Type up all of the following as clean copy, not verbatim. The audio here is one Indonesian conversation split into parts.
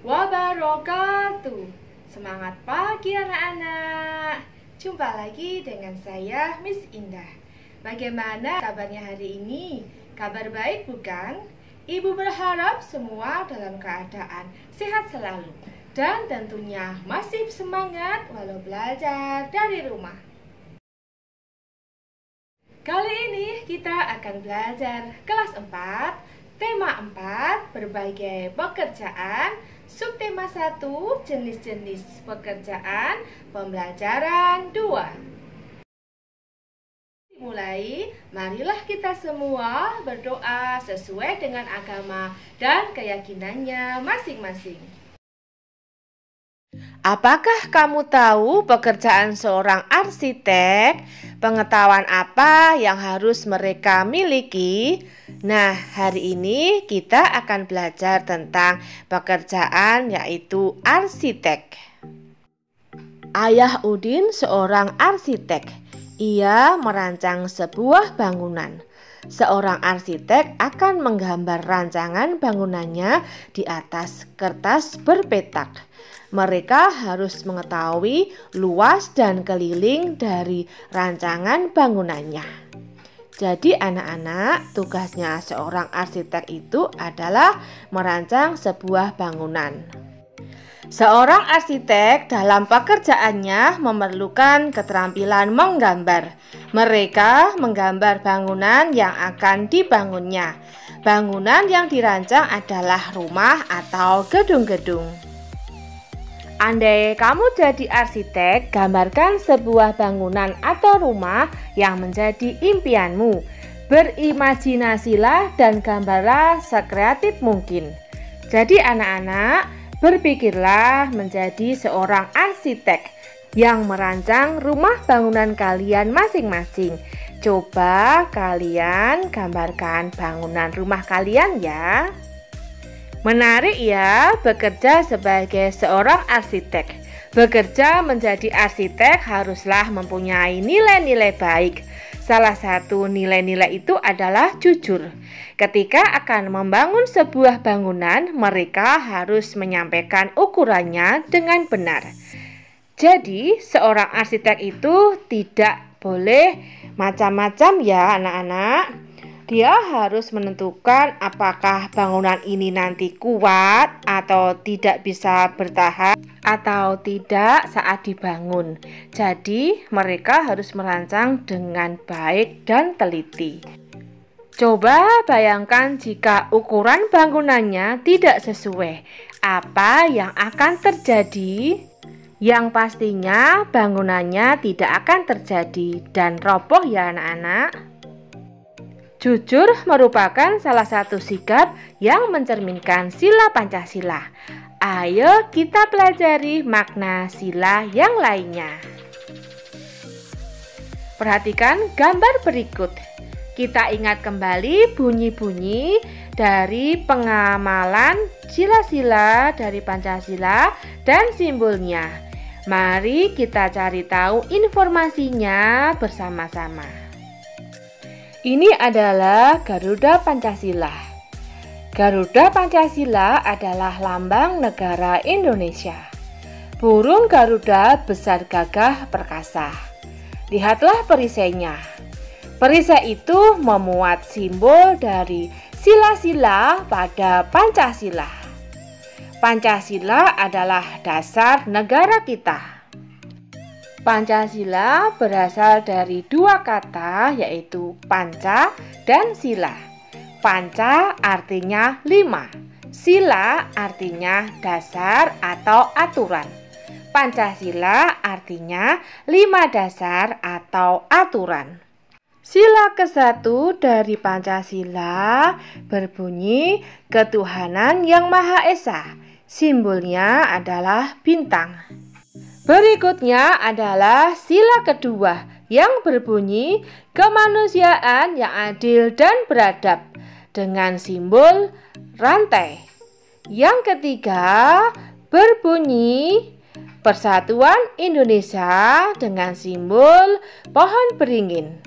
wabarakatuh. Semangat pagi anak-anak. Jumpa lagi dengan saya Miss Indah. Bagaimana kabarnya hari ini? Kabar baik bukan? Ibu berharap semua dalam keadaan sehat selalu dan tentunya masih semangat walau belajar dari rumah. Kali ini kita akan belajar kelas 4, tema 4, berbagai pekerjaan, subtema 1, jenis-jenis pekerjaan, pembelajaran 2. Dimulai, marilah kita semua berdoa sesuai dengan agama dan keyakinannya masing-masing. Apakah kamu tahu pekerjaan seorang arsitek? Pengetahuan apa yang harus mereka miliki? Nah, hari ini kita akan belajar tentang pekerjaan yaitu arsitek. Ayah Udin seorang arsitek. Ia merancang sebuah bangunan. Seorang arsitek akan menggambar rancangan bangunannya di atas kertas berpetak. Mereka harus mengetahui luas dan keliling dari rancangan bangunannya. Jadi anak-anak, tugasnya seorang arsitek itu adalah merancang sebuah bangunan. Seorang arsitek dalam pekerjaannya memerlukan keterampilan menggambar. Mereka menggambar bangunan yang akan dibangunnya. Bangunan yang dirancang adalah rumah atau gedung-gedung. Andai kamu jadi arsitek, gambarkan sebuah bangunan atau rumah yang menjadi impianmu. Berimajinasilah dan gambarlah sekreatif mungkin. Jadi anak-anak, berpikirlah menjadi seorang arsitek yang merancang rumah bangunan kalian masing-masing. Coba kalian gambarkan bangunan rumah kalian ya. Menarik ya, bekerja sebagai seorang arsitek. Bekerja menjadi arsitek haruslah mempunyai nilai-nilai baik. Salah satu nilai-nilai itu adalah jujur. Ketika akan membangun sebuah bangunan, mereka harus menyampaikan ukurannya dengan benar. Jadi, seorang arsitek itu tidak boleh macam-macam ya anak-anak. Dia harus menentukan apakah bangunan ini nanti kuat atau tidak bisa bertahan atau tidak saat dibangun. Jadi mereka harus merancang dengan baik dan teliti. Coba bayangkan jika ukuran bangunannya tidak sesuai. Apa yang akan terjadi? Yang pastinya bangunannya tidak akan terjadi dan roboh ya anak-anak. Jujur merupakan salah satu sikap yang mencerminkan sila Pancasila. Ayo kita pelajari makna sila yang lainnya. Perhatikan gambar berikut. Kita ingat kembali bunyi-bunyi dari pengamalan sila-sila dari Pancasila dan simbolnya. Mari kita cari tahu informasinya bersama-sama. Ini adalah Garuda Pancasila. Garuda Pancasila adalah lambang negara Indonesia. Burung Garuda besar gagah perkasa. Lihatlah perisainya. Perisai itu memuat simbol dari sila-sila pada Pancasila. Pancasila adalah dasar negara kita. Pancasila berasal dari dua kata yaitu panca dan sila. Panca artinya 5, sila artinya dasar atau aturan. Pancasila artinya 5 dasar atau aturan. Sila ke-1 dari Pancasila berbunyi ketuhanan yang Maha Esa. Simbolnya adalah bintang. Berikutnya adalah sila kedua yang berbunyi kemanusiaan yang adil dan beradab dengan simbol rantai. Yang ketiga berbunyi Persatuan Indonesia dengan simbol pohon beringin.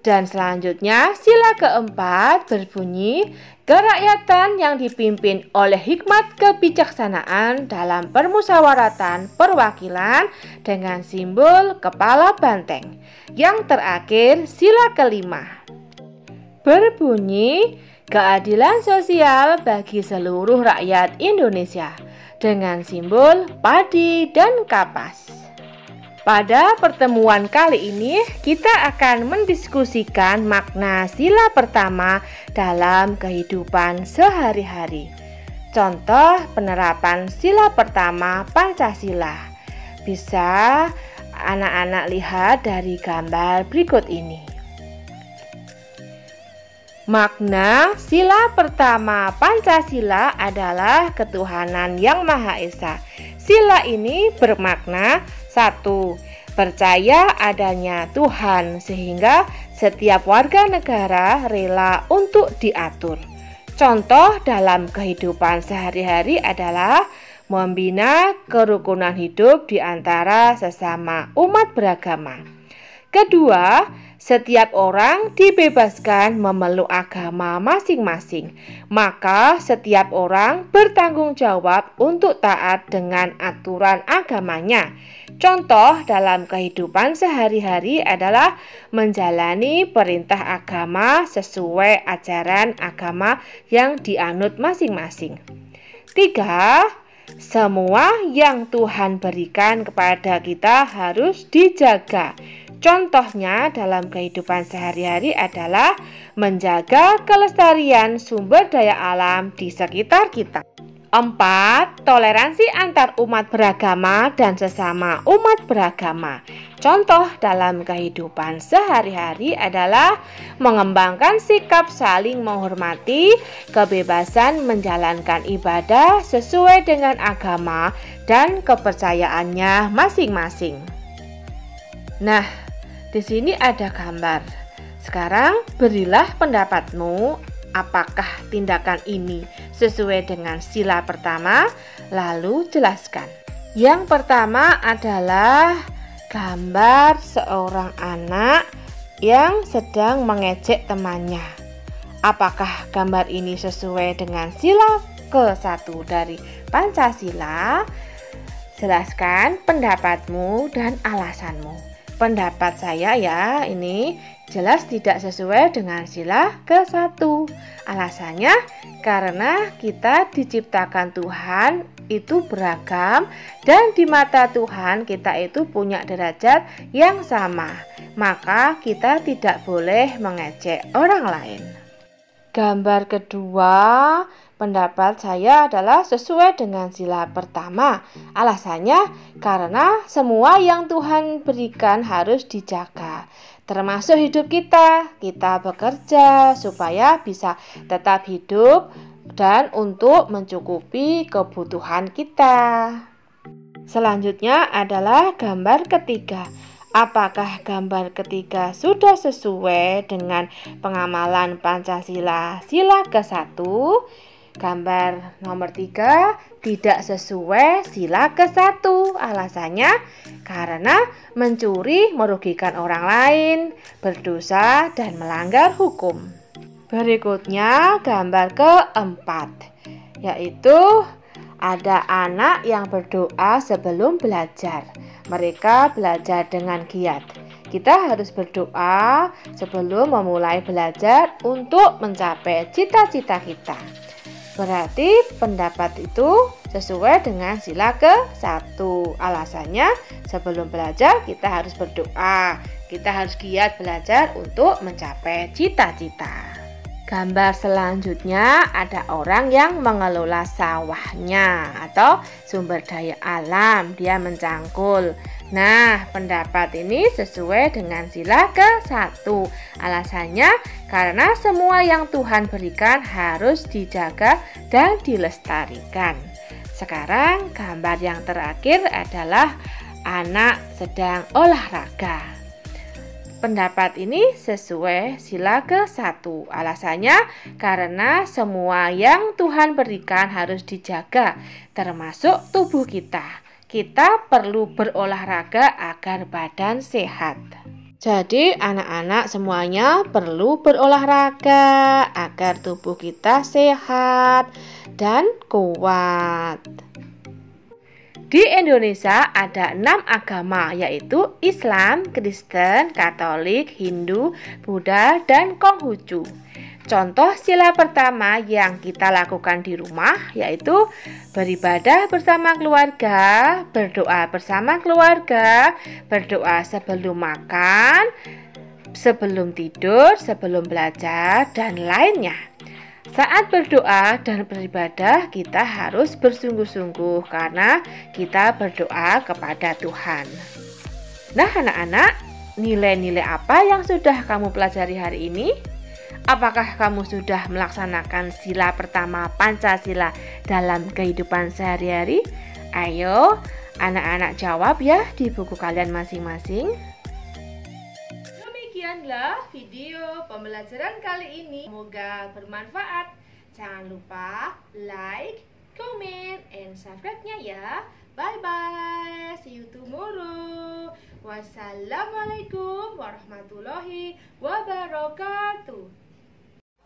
Dan selanjutnya sila keempat berbunyi, kerakyatan yang dipimpin oleh hikmat kebijaksanaan dalam permusyawaratan perwakilan dengan simbol kepala banteng. Yang terakhir sila kelima berbunyi, keadilan sosial bagi seluruh rakyat Indonesia dengan simbol padi dan kapas. Pada pertemuan kali ini, kita akan mendiskusikan makna sila pertama dalam kehidupan sehari-hari. Contoh penerapan sila pertama Pancasila. Bisa anak-anak lihat dari gambar berikut ini. Makna sila pertama Pancasila adalah ketuhanan yang Maha Esa. Sila ini bermakna 1. Percaya adanya Tuhan sehingga setiap warga negara rela untuk diatur. Contoh dalam kehidupan sehari-hari adalah membina kerukunan hidup di antara sesama umat beragama. Kedua, setiap orang dibebaskan memeluk agama masing-masing, maka setiap orang bertanggung jawab untuk taat dengan aturan agamanya. Contoh dalam kehidupan sehari-hari adalah menjalani perintah agama sesuai ajaran agama yang dianut masing-masing. 3. Semua yang Tuhan berikan kepada kita harus dijaga. Contohnya dalam kehidupan sehari-hari adalah menjaga kelestarian sumber daya alam di sekitar kita. 4. Toleransi antar umat beragama dan sesama umat beragama. Contoh dalam kehidupan sehari-hari adalah mengembangkan sikap saling menghormati, kebebasan menjalankan ibadah sesuai dengan agama dan kepercayaannya masing-masing. Nah, di sini ada gambar. Sekarang berilah pendapatmu, apakah tindakan ini sesuai dengan sila pertama? Lalu jelaskan. Yang pertama adalah gambar seorang anak yang sedang mengejek temannya. Apakah gambar ini sesuai dengan sila ke-1 dari Pancasila? Jelaskan pendapatmu dan alasanmu. Pendapat saya ya, ini jelas tidak sesuai dengan sila ke-1. Alasannya karena kita diciptakan Tuhan itu beragam dan di mata Tuhan kita itu punya derajat yang sama. Maka kita tidak boleh mengejek orang lain. Gambar kedua, pendapat saya adalah sesuai dengan sila pertama. Alasannya karena semua yang Tuhan berikan harus dijaga, termasuk hidup kita. Kita bekerja supaya bisa tetap hidup dan untuk mencukupi kebutuhan kita. Selanjutnya adalah gambar ketiga. Apakah gambar ketiga sudah sesuai dengan pengamalan Pancasila sila ke-1? Gambar nomor 3 tidak sesuai sila ke-1. Alasannya karena mencuri merugikan orang lain, berdosa dan melanggar hukum. Berikutnya gambar keempat, yaitu ada anak yang berdoa sebelum belajar. Mereka belajar dengan giat. Kita harus berdoa sebelum memulai belajar untuk mencapai cita-cita kita. Berarti pendapat itu sesuai dengan sila ke-1. Alasannya sebelum belajar kita harus berdoa. Kita harus giat belajar untuk mencapai cita-cita. Gambar selanjutnya ada orang yang mengelola sawahnya atau sumber daya alam, dia mencangkul. Nah, pendapat ini sesuai dengan sila ke-1. Alasannya karena semua yang Tuhan berikan harus dijaga dan dilestarikan. Sekarang gambar yang terakhir adalah anak sedang olahraga. Pendapat ini sesuai sila ke-1. Alasannya karena semua yang Tuhan berikan harus dijaga, termasuk tubuh kita. Kita perlu berolahraga agar badan sehat. Jadi anak-anak semuanya perlu berolahraga agar tubuh kita sehat dan kuat. Di Indonesia ada 6 agama, yaitu Islam, Kristen, Katolik, Hindu, Buddha, dan Konghucu. Contoh sila pertama yang kita lakukan di rumah yaitu beribadah bersama keluarga, berdoa bersama keluarga, berdoa sebelum makan, sebelum tidur, sebelum belajar, dan lainnya. Saat berdoa dan beribadah, kita harus bersungguh-sungguh karena kita berdoa kepada Tuhan. Nah, anak-anak, nilai-nilai apa yang sudah kamu pelajari hari ini? Apakah kamu sudah melaksanakan sila pertama Pancasila dalam kehidupan sehari-hari? Ayo, anak-anak jawab ya di buku kalian masing-masing. Demikianlah video pembelajaran kali ini. Semoga bermanfaat. Jangan lupa like, comment, and subscribe-nya ya. Bye-bye. See you tomorrow. Wassalamualaikum warahmatullahi wabarakatuh.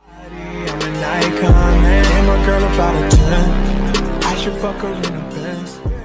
I'm an icon, man. And my girl about a 10. I should fuck her in a Benz.